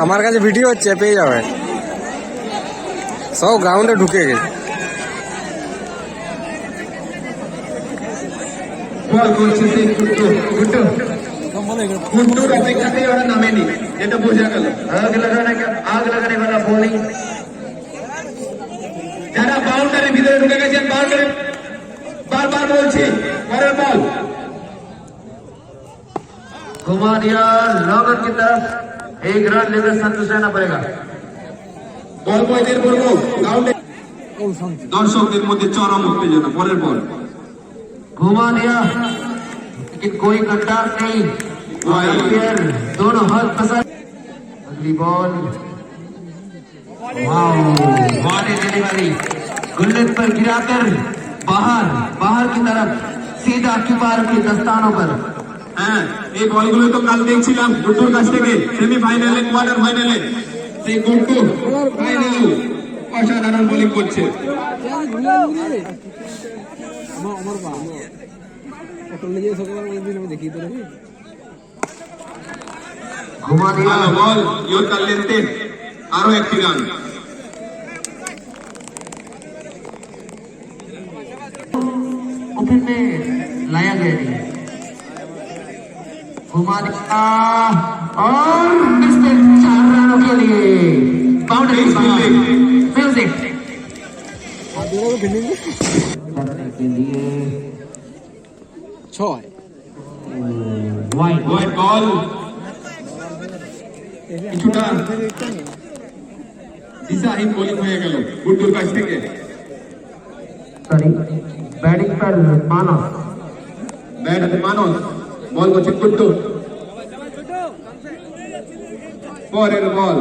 আমার কাছে ভিডিও হচ্ছে, পেয়ে যাবে। সব গ্রাউন্ডে ঢুকে গেছে। गुड्डू अपेक्षाते ওরা নামেনি, এটা বোঝা গেল। आग लगाने वाला बॉलिंग, যারা বাউন্ডারির ভিতরে ঢুকে গেছেন বাউন্ডারি বারবার বলছি পরের বল घुमा दिया लॉगर की तरफ, एक रन लेकर संतुष्ट रहना पड़ेगा। বল বয়দের বলবো গ্রাউন্ডে দর্শকদের মধ্যে চরম উত্তেজনা। পরের বল घुमा दिया लेकिन कोई कंटार नहीं, दोनों हाथ फंसा। अगली ball, wow what a delivery, गुल्लक पर गिराकर बाहर की तरफ सीधा किपार के दस्तानों पर। হ্যাঁ, এই বলগুলো তো কাল দেখছিলাম গুড্ডুর কাছ থেকে সেমিফাইনালে কোয়ার্টার ফাইনালে। সেই গুড্ডু ফাইনালে অসাধারণ বোলিং করছে। ঘুমা দিয়া বল ইয়োর কার লেনতে আরো একটি রান। ओपन में लाया गया नहीं, घुमा दिया और मिस्टर 4 रनों के लिए बाउंड्री म्यूजिक करने के लिए 6 वाइड बॉल কিছুটা দিশাহীন বোলিং হয়ে গেল গুড্ডুর কাছ থেকে। সরি, बैटिंग पर मानस, बॉल को चिपकुट्टू फॉर बॉल।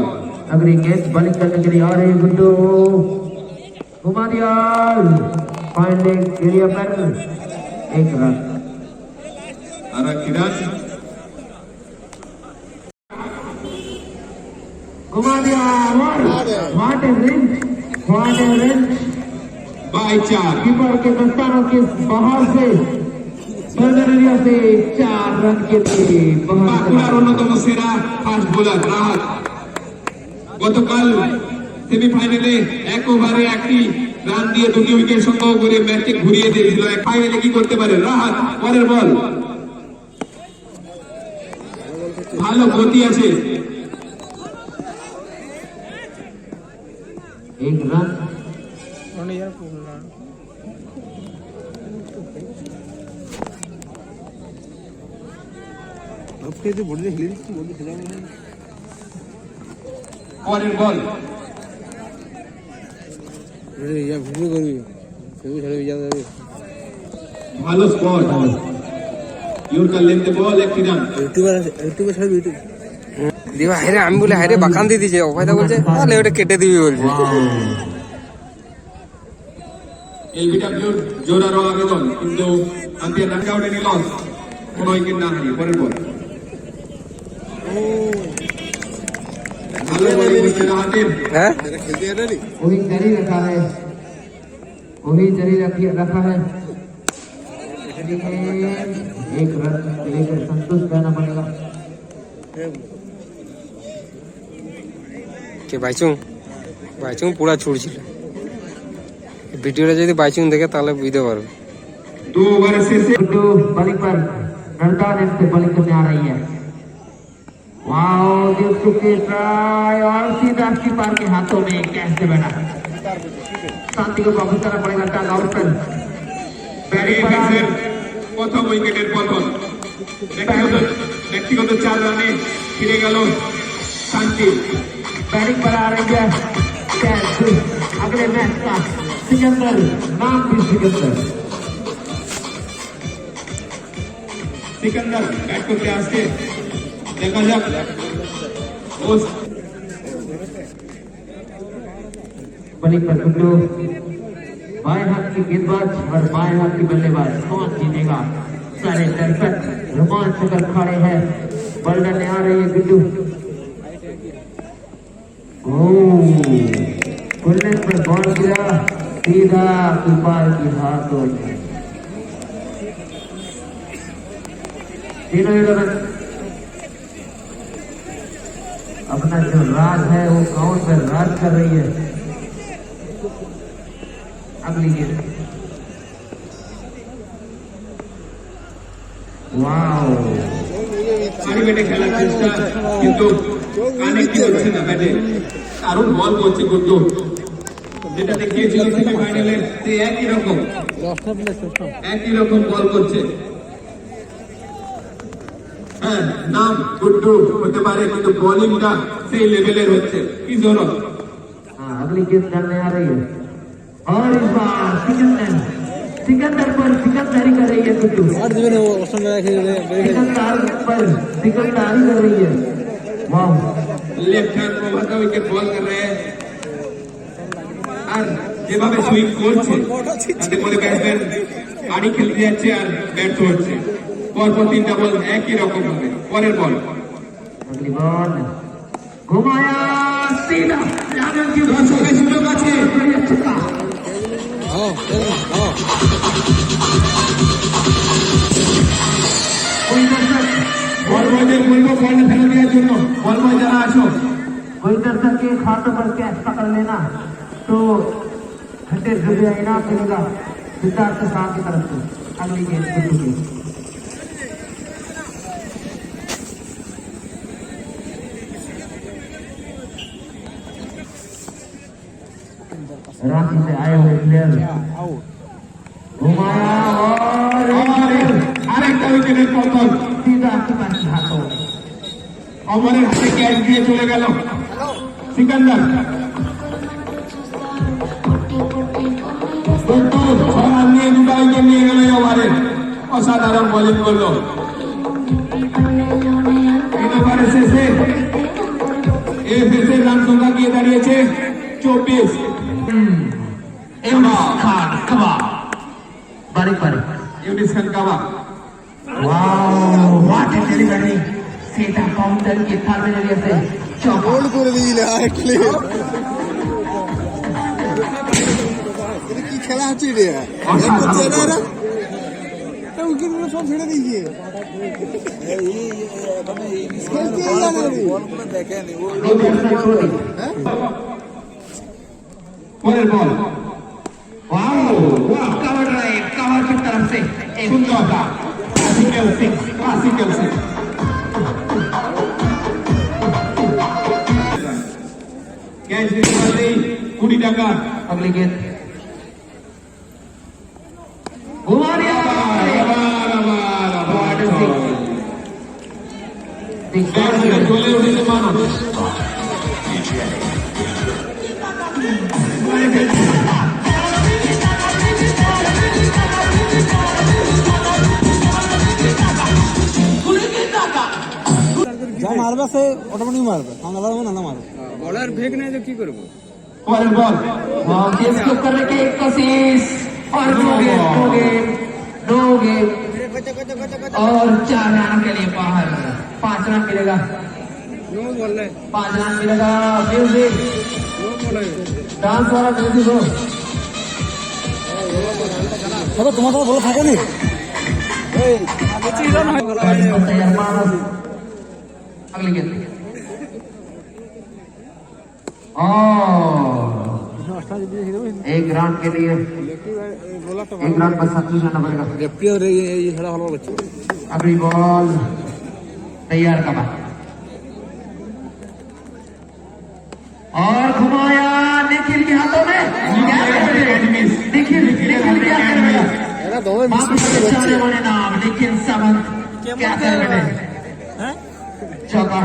अगली गेंद बॉलिंग करने के लिए आ रही गुड्डू, घुमा दिया फाइनल एरिया पर एक रन। घुमा दिया what A range bye 4, keeper के दस्तानों के बाहर से बर्गरिया से 4 रन के लिए বাঁকুড়ার অন্যতম সেরা ফাস্ট বোলার রাহাত গতকাল সেমিফাইনালে এক ওভারে একটি রান দিয়ে 2টি উইকেট সংগ্রহ করে ম্যাচকে ঘুরিয়ে দিয়েছিল। ফাইনালে কি করতে পারে রাহাত? পরের বল ভালো গতি আছে, एक रन। পরের বল ভালো স্পট, ইউর কার লেনতে বল একটি রান। দিবা হারে, আমি বলে হারে বাখান দিয়ে দিয়েছে, অভয়দা বলছে তাহলে ওটা কেটে দিবি বলছে। এলবিডব্লিউর জোরালো আবেদন, কিন্তু আম্পায়ার রান আউট এনি লস, কোনো উইকেট না হারিয়ে। পরের বল ভালো বোলিং করছে রাহাতের। হ্যাঁ, वही जारी रखा है एक रन लेकर संतुष्ट रहना पड़ेगा। কে বাইচুং পুরা ছুটছিল। ভিডিওটা যদি বাইচুং দেখে তাহলে বুঝতে পারবে। 2 ओवर से गुड्डू बॉलिंग पर नर्दान से बॉलिंग करने आ रही है। वाओ के ट्राई और सीधा कीपर के हाथों में कैच से बैठा। शांति को वापस करना पड़ेगा टग आउट पर। প্রথম উইকেটের পতন, ব্যক্তিগত 4 রানে ফিরে গেল শান্তি। बैटिंग पर आ रही है अगले मैच का सिकंदर, नाम भी सिकंदर बैट करते আসছে, দেখা যাক। बॉलिंग पर गुड्डू, बाएं हाथ की गेंदबाज और बाएं हाथ की बल्लेबाज कौन जीतेगा? सारे दर्शक रोमांच होकर खड़े हैं। बॉल डालने आ रही है गुड्डू, बुलेट पर बॉल गिरा सीधा कीपर के हाथों में। तीनों 11 अपना जो राज है वो ग्राउंड पर राज कर रही है। अगली गेंद, वाओ সারি ব্যাটে খেলার চেষ্টা কিন্তু কানেক্ট হচ্ছে না ব্যাটে, কারণ বল করছে গুড্ডু, যেটা দেখিয়েছিল সেমিফাইনালে সে একই রকম বল করছে। হ্যাঁ, নাম গুড্ডু হতে পারে কিন্তু বোলিংটা সেই লেভেলের হচ্ছে। কি জরুরত? हाँ, अगली गेंद डालने आ रही है और इस बार सिकंदर पर सिकंदरी कर रही है गुड्डू। सिकंदर पर सिकंदरी कर रही है। वाह, लेफ्ट हैंड ओवर का विकेट बॉल कर रहे हैं আর যেভাবে সুইং করছে তাতে করে ব্যাটসম্যান গাড়ি খেলতে যাচ্ছে আর ব্যর্থ হচ্ছে। পরপর তিনটা বল একই রকম হবে। পরের বল, अगली बॉल घुमाया सीधा जाने की দর্শকের সুযোগ আছে। कोई दर्शक বল বয়দের বলবো বলটা ফেলে দেওয়ার জন্য। বল বয় যারা আসো, कोई दर्शक के हाथों पर कैच पकड़ लेना तो ₹100 इनाम मिलेगा सिद्धार्थ साहब की तरफ से। अगली गेंद गुड्डू की, रांची से आए हुए प्लेयर घुमाया और আরেকটা উইকেটের পতন। सीधा कीपर के हाथों। অমরের হাতে ক্যাচ দিয়ে চলে গেল সিকান্দার। গুড্ডু ছড়া নিয়ে দুটা উইকেট নিয়ে গেল এই ওভারে। অসাধারণ বোলিং করলো। এই ওভারের শেষে রান সংখ্যা গিয়ে দাঁড়িয়েছে 24। इमरान खान कबाब बारीक बारीक, ইউনিস খান কাবা। वाओ व्हाट ए डिलीवरी, सीधा काउंटर के थाल में जरिए से चौका। গোল করে দিলে আরেকলে এটা কি খেলা হচ্ছে রে? উইকেট গুলো সব ছেড়ে দিয়েছে। পরের বল, वाओ कवर ड्राइव, कवर की तरफ से एक সুন্দর classical six, classical six. Catch দিতে পারলেই 20 টাকা। अगली गेंद घुमा दिया, व्हाट ए सिक्स, ব্যাটসম্যান চলে উঠেছে মানুষ। যা মারবে সে অটোমেটিক মারবে, আমরা মারবো না মারবে। বলার ভেগ নাই তো কি করবো? পরের বল, गेंद स्किप करने के 21 और दो गेंद और 4 रन के लिए बाहर। 5 रन मिलेगा, नो बोल रहे 5 रन मिलेगा। म्यूजिक नो बोल रहे डांस वाला म्यूजिक हो। চলো তোমার তো বলে থাকে নি এই तैयार मानस। अगली गेंद और एक राउंड के लिए एक राउंड पर 37 रन पड़ेगा। লেফটি আর এই খেলা ভালো লাগছে। अगली बॉल तैयार का बाद और घुमाया निखिल के हाथों में। क्या कर रहे हैं? निखिल क्या कर रहे हैं? এরা দমে মিস चारे वाले नाम निखिल सावंत क्या कर रहे हैं? चौका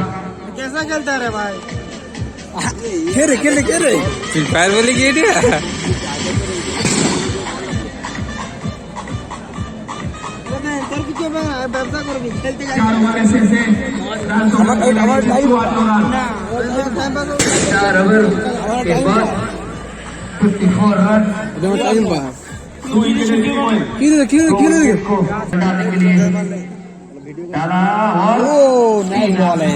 कैसा खेलता है रे भाई? কে রে ফ্রি ফায়ার বলে কি এটা? তোর কিছু ব্যবসা করবি খেলতে যাই। 4 ওভারের শেষে রান সংখ্যা আমার টাইম 54 রান। 4 ओवर के बाद 54 रन আমার টাইম পা 2 উইকেটের বিনিময়ে কি রে को डालने के लिए डाला और ओ नाइस बॉल है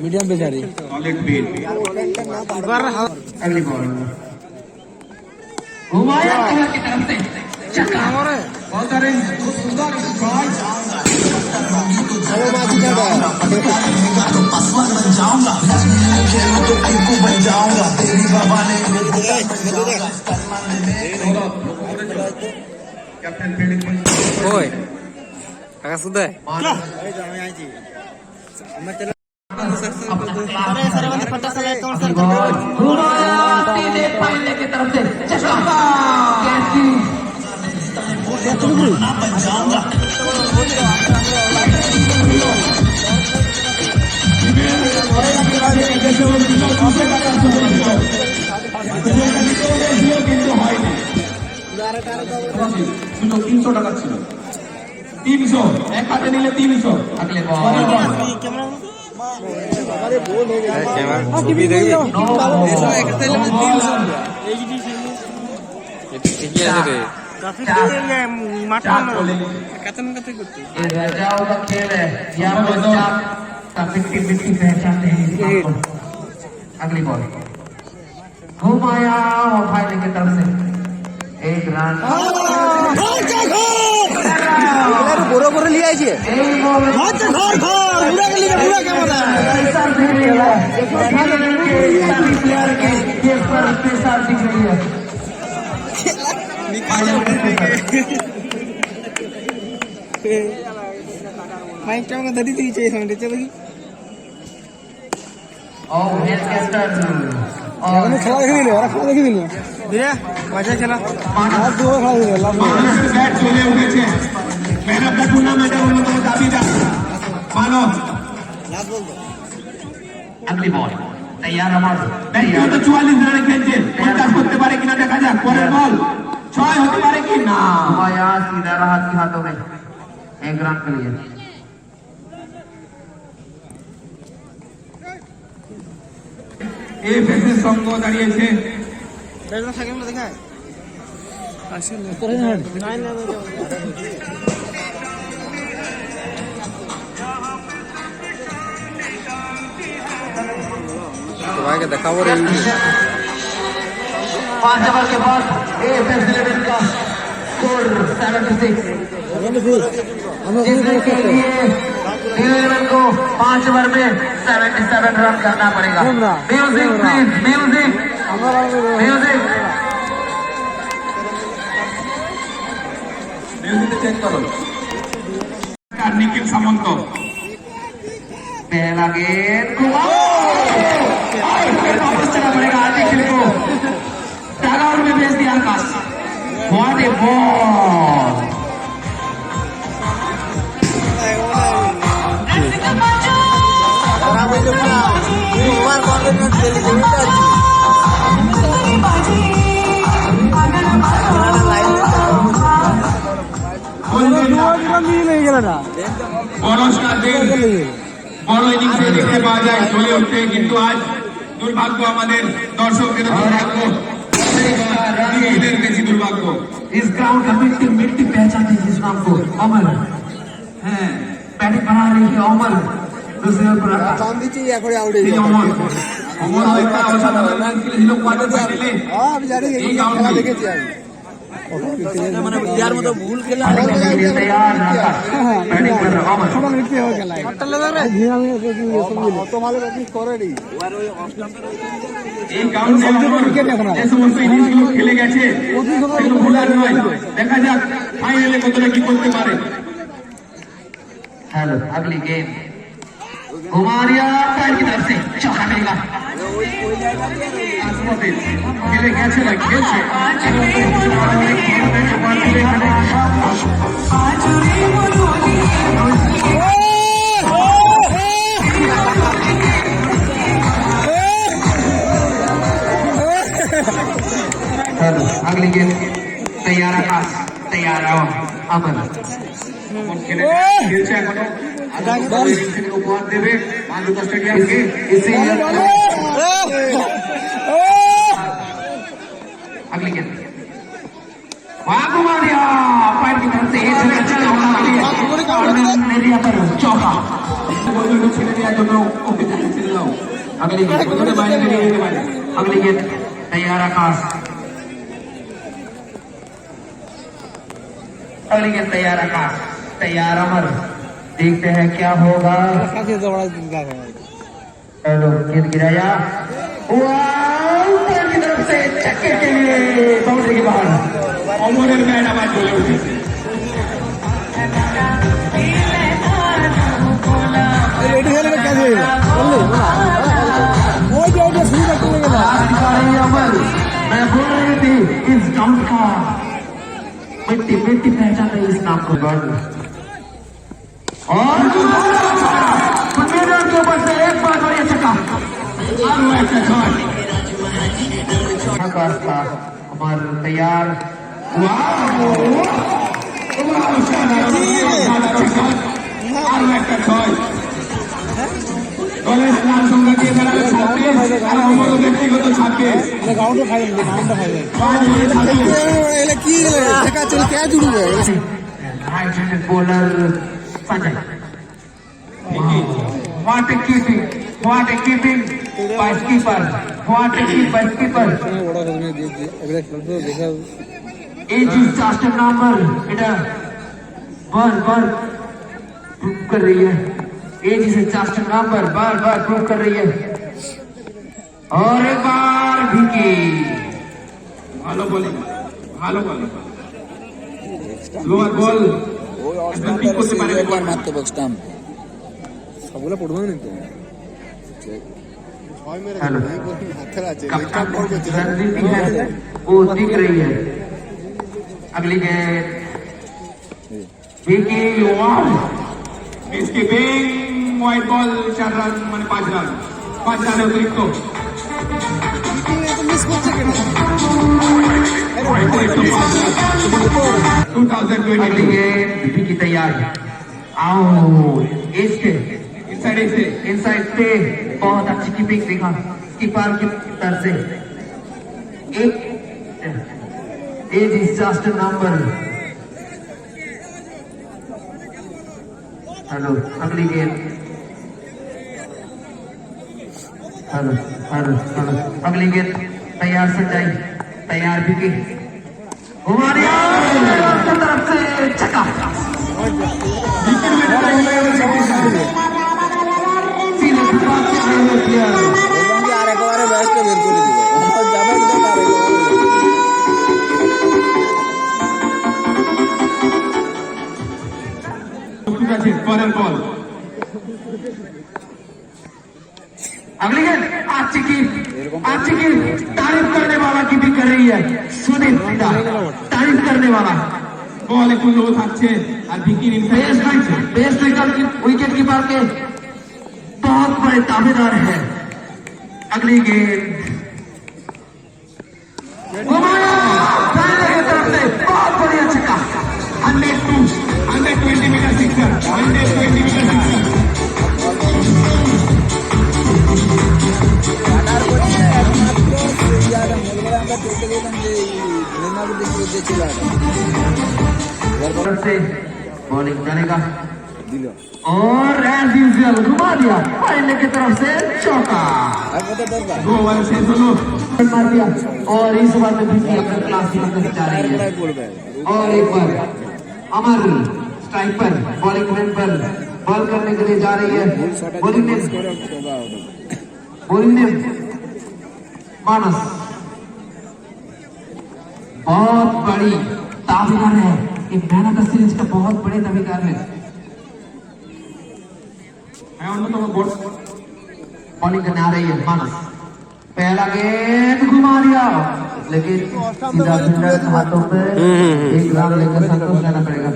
मीडियम पे जा रही সলিড বিট। अगली बॉल घुमाया कवर की तरफ से चक्का। বল का रेंज बहुत सुंदर शॉट। चलो बाजी का कैप्टन फील्डिंग पोजीशन ওই টাকা সুদে पहले की तरफ से चश्मा कैसी সুযোগ 300 টাকা ছিল 300 এক হাতে নিলে 300 আগলে ক্যামেরা ছবি দেখবি এটা ঠিকই আছে রে ये राजाओं का खेल है यहाँ पर आप का 50-50 पहचानते हैं इस बात को। अगली बॉल घुमाया और फाइनल की तरफ से एक रन বড় করে লিয়ে আইছে प्लेयर के केस पर प्रेशर दिख रही है মাইকটা আমাকে দাদি দিয়েছে এই সামনে চলো কি और हेड कैप्टन এখন খেলা দেখে দিল ওরা খেলা দেখে দিল দিয়ে মজা খেলা আর দুটো খেলা দিল লাভ মানুষের ব্যাট চলে উঠেছে ম্যান অফ দ্য টুর্নামেন্টের অন্যতম দাবিদার মানব अगली बॉल तैयार हमारा ব্যক্তিগত 44 রানে খেলছে 50 করতে পারে কিনা দেখা যাক পরের বল 6 হতে পারে কি না घुमाया सीधा रहा हाथ के हाथों में एक रन के लिए এই ফেসের সঙ্গ দাঁড়িয়েছে দেখা সেকেন্ড দেখায় আসলে নাইন সবাইকে দেখাবো রে 5 ओवर के बाद एएफएस 11 का स्कोर 76 जिसके लिए 11 को 5 ओवर में 77 रन करना पड़ेगा म्यूजिक प्लीज म्यूजिक म्यूजिक মিউজিকটা চেক করো আর নিখিল সামন্ত पहला गेंद वापस चला पड़ेगा निखिल को टगआउट में भेज दिया आकाश व्हाट ए बॉल বড় স্টার্টিং বড় ইনিংসে দেখতে পাওয়া যায় চলে উঠতে কিন্তু আজ দুর্ভাগ্য আমাদের দর্শকদের দুর্ভাগ্য বেশি দুর্ভাগ্য इस ग्राउंड का मिट्टी मिट्टी पहचानती है जिस नाम को अमर হ্যাঁ बैटिंग बना रही है अमर दूसरे पर চান দিচ্ছি এখন আউটে এই অমর অমর একটা অসাধারণ রান খেলেছিল কোয়ার্টার ফাইনালে আমি জানি এই খেলা গ্রাউন্ডে দেখেছি আমি মানে ইয়ার মতো ভুল খেলা तैयार बैटिंग कर रहा अमर ছোট লিখতে হবে খেলা অত ভালো ব্যাটিং করেনি এই গ্রাউন্ডে অমর যে সমস্ত ইনিংসগুলো খেলে গেছে সেগুলো ভুলার নয় দেখা যাক ফাইনালে কতটা কি করতে পারে हेलो अगली गेंद घुमा दिया पैर की तरफ से चौका मिलेगा আজমতে খেলে গেছে না খেলছে हेलो अगली गेंद तैयार आकाश तैयार अमर খেলে খেলছে এখনো আগামী ইনিংস থেকে উপহার দেবে মালদা স্টেডিয়ামকে इसी अगली गेंद वहां घुमा दिया पैर की तरफ से एरिया पर चौका বলগুলো ছেড়ে দেওয়ার জন্য ওকে ছেড়ে দাও अगली गेंद বলগুলো বাইরে বেরিয়ে যেতে পারে अगली गेंद तैयार आकाश अगली गेंद तैयार आकाश तैयार अमर देखते हैं क्या होगा हेलो गेंद गिराया ऊपर की तरफ से छक्के के लिए बाउंड्री के बाहर অমরের ব্যাট আবার চলে উঠেছে रेडी खेले में कैसे वो जो शुरू करते लगे अमर मैं बोल रही थी इस ग्राउंड का मिट्टी मिट्टी पहचान है इस नाम को और के ऊपर से एक बार और ये छक्का हमार तैयार দলের স্নান সঙ্গে দিয়ে বেড়ালে ছাড়বে আর অমর ব্যক্তিগত ছাড়বে ग्राउंड में फाइनल एले की ठेका चल क्या जुड़ू है right hand bowler Sanjay what A keeping by skipper what a keep by skipper बड़ा में देख अगले खेल तो देखा age is just a number बेटा बार प्रूव कर रही है age is just a number बार प्रूव कर रही है और एक बार भिकी ভালো বলিং লোয়ার বল পিক করতে পারে একবার মারতে বক্সটাম সবগুলো পড়বে না তো हेलो रणनीति है वो दिख रही है अगली गेंद भिकी ओवर इसके बेंग वाइड बॉल 4 রান মানে 5 রান অতিরিক্ত মিস করছে কেন 2020 अगली गेंद भिकी तैयार आओ इसके इनसाइड पे बहुत अच्छी कीपिंग दिखा कीपर की तरफ से एक age is just a number hello अगली गेंद हेलो अगली गेंद तैयार संजय तैयार भिकी हुमारिया तरफ से छक्का আর একবারে ব্যাটটা বের করে দিল আমার যাবে তো আর ঠিক আছে পরের বল अगली गेंद अच्छी की तारीफ करने वाला की भी कर रही है सुनील तारीफ करने वाला বল একটু লো থাকছে আর ভিকির बेस्ट स्ट्राइकर की विकेट कीपर के बहुत बड़े दावेदार हैं अगली गेंद की तरफ से बहुत बढ़िया छक्का 120 metre sixer 120 metre sixer bowling करेगा और एज यूजुअल घुमा दिया पहले की तरफ से चौका 2 ओवर शेष হলো मार दिया और इस बार में भी अपना क्लास दिखाने जा रही है और एक बार अमर स्ट्राइक पर बॉलिंग लाइन पर बॉल करने के लिए जा रही है बॉलिंग नेम मानस बहुत बड़ी दावेदार है एक मैन ऑफ द सीरीज का बहुत बड़े दावेदार है অন্যতম বোর্ড बॉलिंग करने आ रही है मानस पहला गेंद घुमा दिया लेकिन सीधा फील्डर के हाथों पे एक रन लेकर संतोष रहना पड़ेगा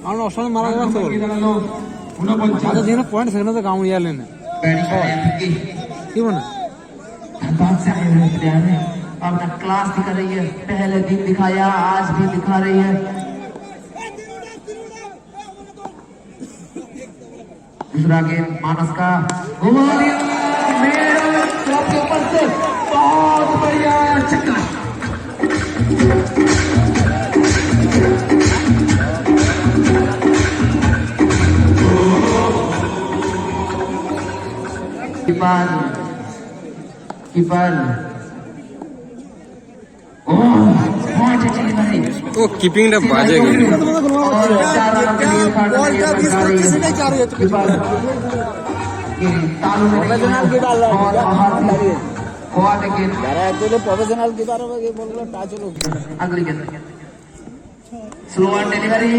আর অপশন মারা যাচ্ছে বল দাঁড়ালো 49 আচ্ছা যেন পয়েন্ট সেখানে তো কাউন্ট ইয়ার লেনে बैटिंग कर रहे हैं भिकी কি বলে धनबाद से आए हुए प्लेयर है अपना क्लास दिखा रही है पहले दिन दिखाया आज भी दिखा रही है दूसरा गेंद मानस का घुमा दिया मेरा क्लब के ऊपर से बहुत बढ़िया छक्का कीपर बहुत अच्छी भाई ও কিপিংটা বাজে গেল और 4 रनों के लिए বলটা 20 25 नहीं जा रही है कीपर कि तालू में प्रोफेशनल कीपर लोग फॉरवर्ड अगेन যারা একদম প্রফেশনাল কিপার হবে কি বললো টাচ হলো अगली गेंद स्लो ऑन डिलीवरी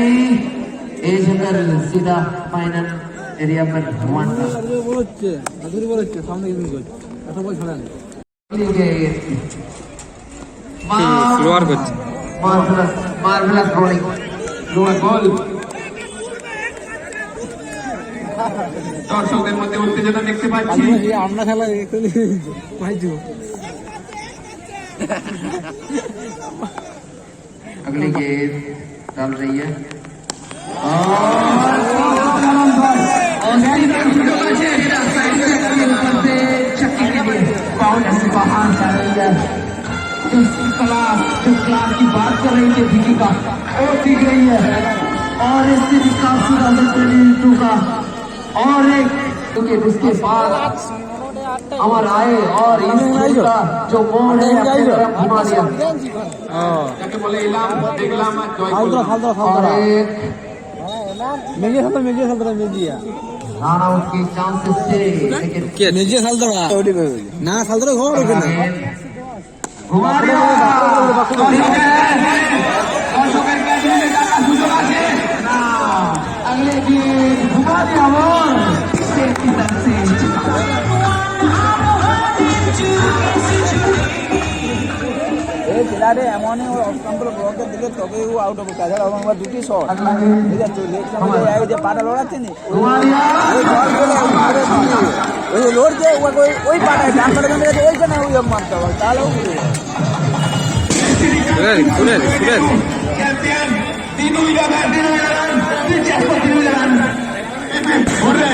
एज अंदर सीधा फाइनल एरिया पर वन বল হচ্ছে আদুরি বল হচ্ছে সামনে গিয়ে গোল এত বল ছড়া নেই স্লোয়ার করছে मार्वेलस बॉलिंग লোয়ার বল দর্শকদের মধ্যে উত্তেজনা দেখতে পাচ্ছি আমরা খেলা এখানে পাইছো अगली गेंद डाल रही है क्लास की बात कर रही थी दिखी का वो दिख रही है और इससे भी काफी का और एक उसके बाद अमर आए और इसका जो मोड़ है अपने तरफ घुमा दिया যাকে বলে এলাম দেখলাম আর জয় খালদা করলাম। খালদা और খালদা एक মেজিয়া খালদা মেজিয়া रन आउट के चांसेस थे लेकिन কে মেজিয়া খালদা না খালদা ঘর ওখানে घुमा दिया দর্শকের ক্যাবিনেটে টাকা সুযোগ আছে ना अगले गेंद घुमा दिया और स्टेट की तरफ से এই খেলারে এমনই ও অফ ব্লকের দিকে তবে ও আউট হবে তাছাড়া আমার দুটি শট अगला गेंद ঠিক আছে লেগ সামনে এই যে পাটা লড়াচ্ছে নি घुमा दिया ওই বল করে ওই লোড যে ওই পাটায় ডান পাটা গেলে ওইখানে ওই মারতে হবে তাহলে ও সুরেশ চ্যাম্পিয়ন তিন উইকেট রান Corre.